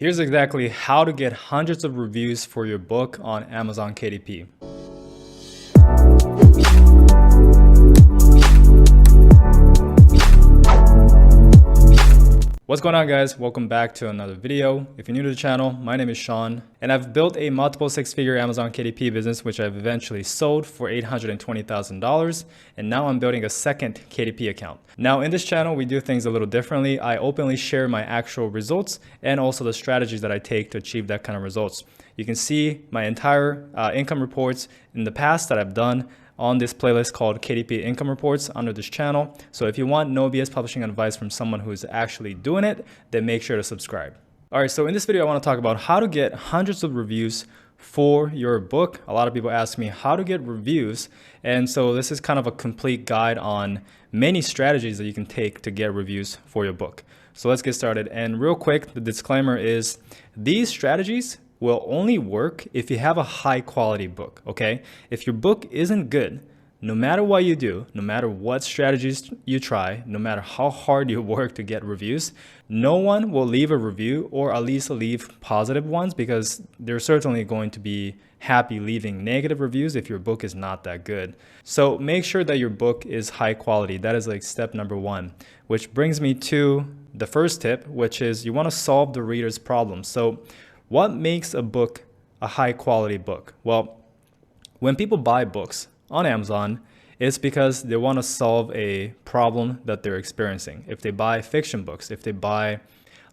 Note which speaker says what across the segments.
Speaker 1: Here's exactly how to get hundreds of reviews for your book on Amazon KDP. What's going on, guys? Welcome back to another video. If you're new to the channel, my name is Sean, and I've built a multiple six-figure Amazon KDP business, which I've eventually sold for $820,000, and now I'm building a second KDP account. Now, in this channel, we do things a little differently. I openly share my actual results and also the strategies that I take to achieve that kind of results. You can see my entire income reports in the past that I've done on this playlist called KDP Income Reports under this channel. So if you want no BS publishing advice from someone who's actually doing it, then make sure to subscribe. All right, so in this video, I want to talk about how to get hundreds of reviews for your book. A lot of people ask me how to get reviews. And so this is kind of a complete guide on many strategies that you can take to get reviews for your book. So let's get started. And real quick, the disclaimer is these strategies will only work if you have a high quality book, okay? If your book isn't good, no matter what you do, no matter what strategies you try, no matter how hard you work to get reviews, no one will leave a review, or at least leave positive ones, because they're certainly going to be happy leaving negative reviews if your book is not that good. So make sure that your book is high quality. That is like step number one, which brings me to the first tip, which is you want to solve the reader's problem. So what makes a book a high quality book? Well, when people buy books on Amazon, it's because they want to solve a problem that they're experiencing. If they buy fiction books, if they buy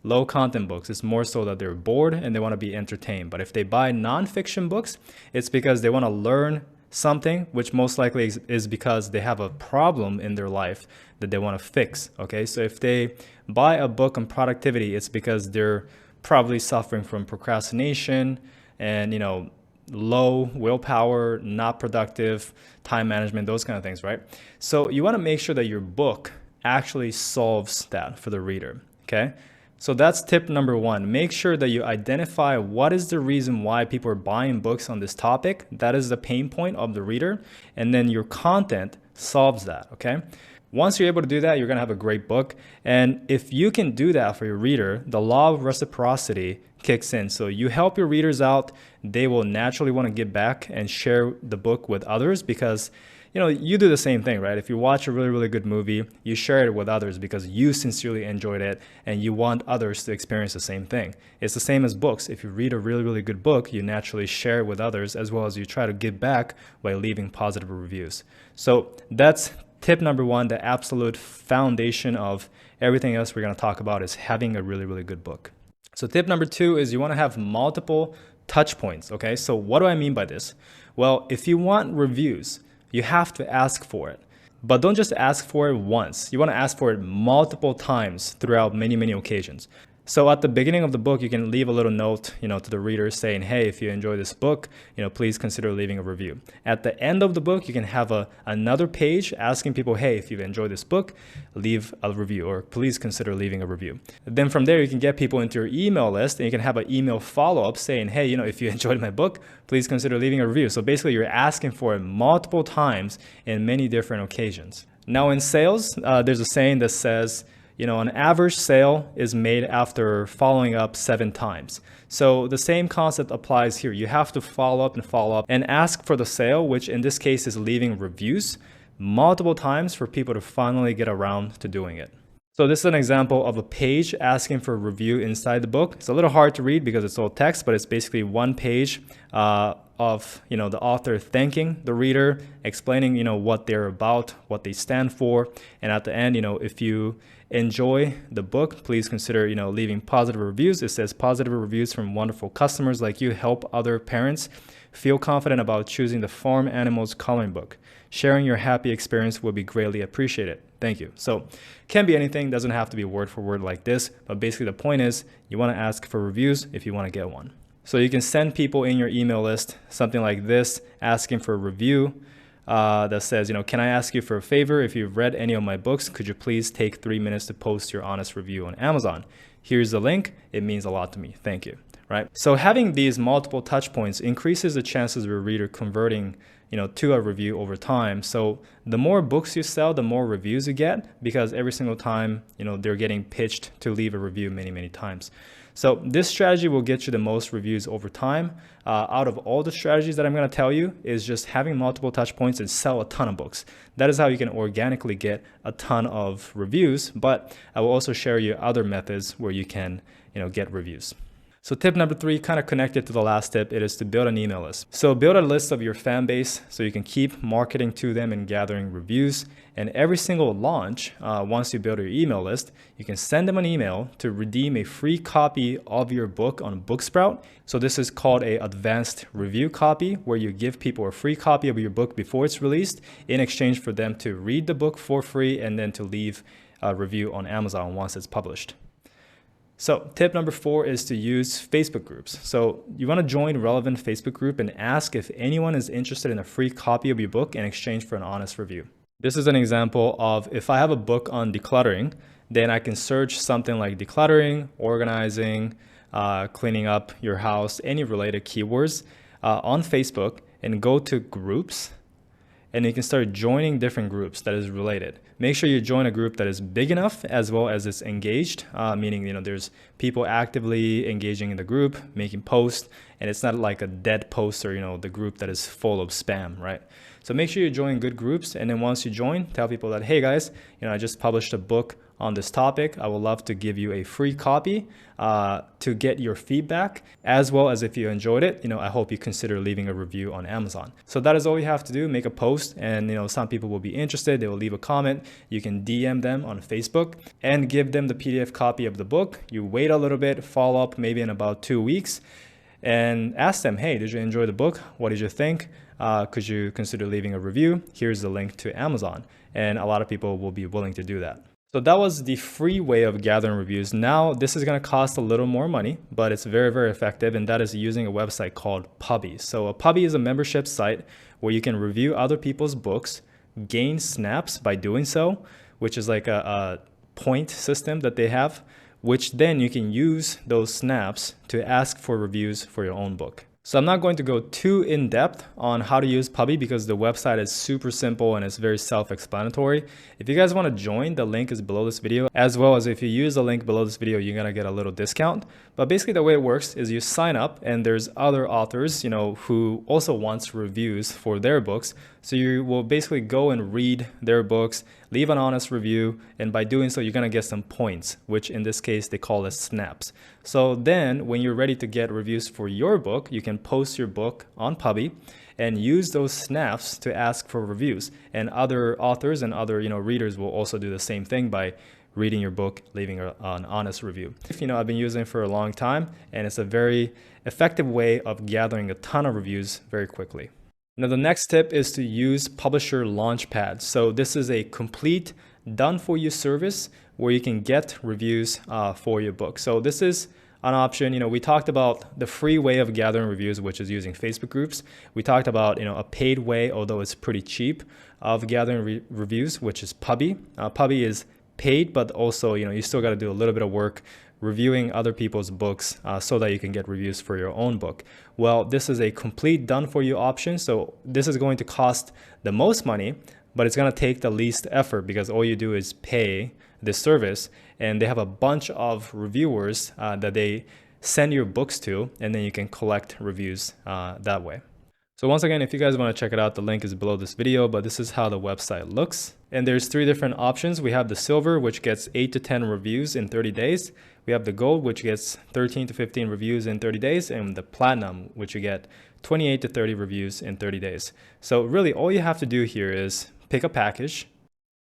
Speaker 1: low content books, it's more so that they're bored and they want to be entertained. But if they buy nonfiction books, it's because they want to learn something, which most likely is because they have a problem in their life that they want to fix. Okay, so if they buy a book on productivity, it's because they're probably suffering from procrastination and, low willpower, not productive, time management, those kind of things, right? So you want to make sure that your book actually solves that for the reader, okay? So that's tip number one. Make sure that you identify what is the reason why people are buying books on this topic. That is the pain point of the reader. And then your content solves that, okay? Once you're able to do that, you're going to have a great book. And if you can do that for your reader, the law of reciprocity kicks in. So you help your readers out, they will naturally want to give back and share the book with others, because you do the same thing, right? If you watch a really, really good movie, you share it with others because you sincerely enjoyed it and you want others to experience the same thing. It's the same as books. If you read a really, really good book, you naturally share it with others, as well as you try to give back by leaving positive reviews. So that's tip number one. The absolute foundation of everything else we're going to talk about is having a really, really good book. So tip number two is you want to have multiple touch points. Okay, so what do I mean by this? Well, if you want reviews, you have to ask for it. But don't just ask for it once. You want to ask for it multiple times throughout many, many occasions. So at the beginning of the book, you can leave a little note, to the reader saying, hey, if you enjoy this book, please consider leaving a review. At the end of the book, you can have another page asking people, hey, if you've enjoyed this book, leave a review, or please consider leaving a review. Then from there, you can get people into your email list, and you can have an email follow-up saying, hey, if you enjoyed my book, please consider leaving a review. So basically, you're asking for it multiple times in many different occasions. Now in sales, there's a saying that says, an average sale is made after following up 7 times. So the same concept applies here. You have to follow up and ask for the sale, which in this case is leaving reviews multiple times for people to finally get around to doing it. So this is an example of a page asking for a review inside the book. It's a little hard to read because it's all text, but it's basically one page of the author thanking the reader, explaining what they're about, what they stand for, and at the end, if you enjoy the book, please consider leaving positive reviews. It says positive reviews from wonderful customers like you help other parents feel confident about choosing the Farm Animals coloring book. Sharing your happy experience will be greatly appreciated. Thank you. So can be anything, doesn't have to be word for word like this, but basically the point is you want to ask for reviews if you want to get one. So you can send people in your email list something like this, asking for a review that says, can I ask you for a favor? If you've read any of my books, could you please take 3 minutes to post your honest review on Amazon? Here's the link. It means a lot to me. Thank you. Right? So having these multiple touch points increases the chances of a reader converting to a review over time. So the more books you sell, the more reviews you get, because every single time, they're getting pitched to leave a review many, many times. So this strategy will get you the most reviews over time. Out of all the strategies that I'm going to tell you is just having multiple touch points and sell a ton of books. That is how you can organically get a ton of reviews, but I will also share you other methods where you can, get reviews. So tip number 3, kind of connected to the last tip, it is to build an email list. So build a list of your fan base so you can keep marketing to them and gathering reviews. And every single launch, once you build your email list, you can send them an email to redeem a free copy of your book on Booksprout. So this is called a advanced review copy, where you give people a free copy of your book before it's released in exchange for them to read the book for free and then to leave a review on Amazon once it's published. So tip number 4 is to use Facebook groups. So you want to join a relevant Facebook group and ask if anyone is interested in a free copy of your book in exchange for an honest review. This is an example of if I have a book on decluttering, then I can search something like decluttering, organizing, cleaning up your house, any related keywords on Facebook, and go to groups. And you can start joining different groups that is related. Make sure you join a group that is big enough as well as it's engaged, meaning there's people actively engaging in the group, making posts, and it's not like a dead post or the group that is full of spam, right? So make sure you join good groups, and then once you join, tell people that, hey guys, I just published a book on this topic. I would love to give you a free copy to get your feedback, as well as if you enjoyed it, I hope you consider leaving a review on Amazon. So that is all you have to do, make a post, and some people will be interested, they will leave a comment. You can DM them on Facebook and give them the PDF copy of the book. You wait a little bit, follow up maybe in about 2 weeks, and ask them, hey, did you enjoy the book? What did you think? Could you consider leaving a review? Here's the link to Amazon. And a lot of people will be willing to do that. So that was the free way of gathering reviews. Now, this is going to cost a little more money, but it's very, very effective. And that is using a website called Puppy. So a Puppy is a membership site where you can review other people's books, gain snaps by doing so, which is like a point system that they have, which then you can use those snaps to ask for reviews for your own book. So I'm not going to go too in depth on how to use Puppy because the website is super simple and it's very self-explanatory. If you guys want to join, the link is below this video, as well as if you use the link below this video, you're going to get a little discount. But basically the way it works is you sign up and there's other authors, who also wants reviews for their books. So you will basically go and read their books, leave an honest review, and by doing so, you're going to get some points, which in this case, they call it snaps. So then when you're ready to get reviews for your book, you can post your book on Puppy and use those snaps to ask for reviews. And other authors and other readers will also do the same thing by reading your book, leaving an honest review. I've been using it for a long time, and it's a very effective way of gathering a ton of reviews very quickly. Now, the next tip is to use Publisher Launchpad. So this is a complete done-for-you service where you can get reviews for your book. So this is an option. We talked about the free way of gathering reviews, which is using Facebook groups. We talked about a paid way, although it's pretty cheap, of gathering reviews, which is Puppy. Puppy is paid, but also you still got to do a little bit of work reviewing other people's books so that you can get reviews for your own book. Well, this is a complete done-for-you option. So this is going to cost the most money, but it's going to take the least effort because all you do is pay this service, and they have a bunch of reviewers that they send your books to, and then you can collect reviews that way. So once again, if you guys want to check it out, the link is below this video, but this is how the website looks. And there's 3 different options. We have the silver, which gets 8 to 10 reviews in 30 days. We have the gold, which gets 13 to 15 reviews in 30 days. And the platinum, which you get 28 to 30 reviews in 30 days. So really all you have to do here is pick a package,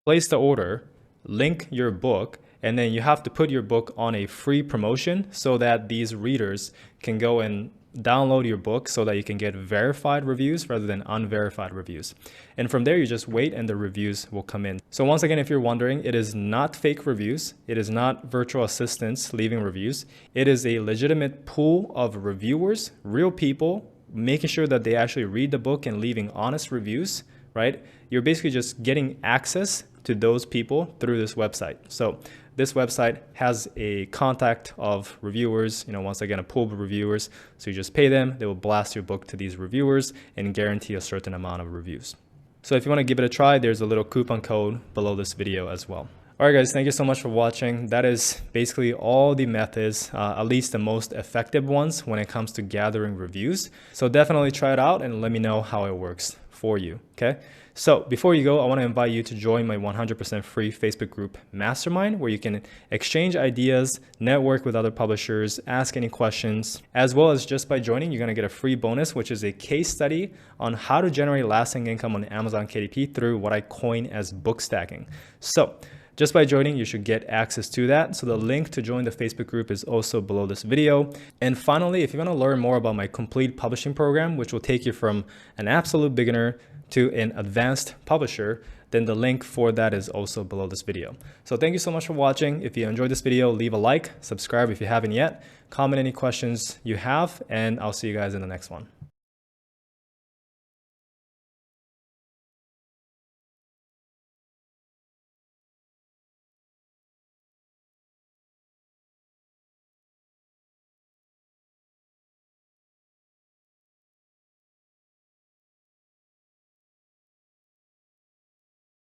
Speaker 1: place the order, link your book, and then you have to put your book on a free promotion so that these readers can go and download your book so that you can get verified reviews rather than unverified reviews. And from there, you just wait and the reviews will come in. So once again, if you're wondering, it is not fake reviews. It is not virtual assistants leaving reviews. It is a legitimate pool of reviewers, real people, making sure that they actually read the book and leaving honest reviews, right? You're basically just getting access to those people through this website. So this website has a contact of reviewers, once again, a pool of reviewers. So you just pay them, they will blast your book to these reviewers and guarantee a certain amount of reviews. So if you want to give it a try, there's a little coupon code below this video as well. All right, guys, thank you so much for watching. That is basically all the methods, at least the most effective ones when it comes to gathering reviews. So definitely try it out and let me know how it works for you, okay? So before you go, I want to invite you to join my 100% free Facebook group mastermind, where you can exchange ideas, network with other publishers, ask any questions, as well as just by joining, you're going to get a free bonus, which is a case study on how to generate lasting income on Amazon KDP through what I coin as book stacking. So just by joining, you should get access to that. So the link to join the Facebook group is also below this video. And finally, if you want to learn more about my complete publishing program, which will take you from an absolute beginner to an advanced publisher, then the link for that is also below this video. So thank you so much for watching. If you enjoyed this video, leave a like, subscribe if you haven't yet, comment any questions you have, and I'll see you guys in the next one.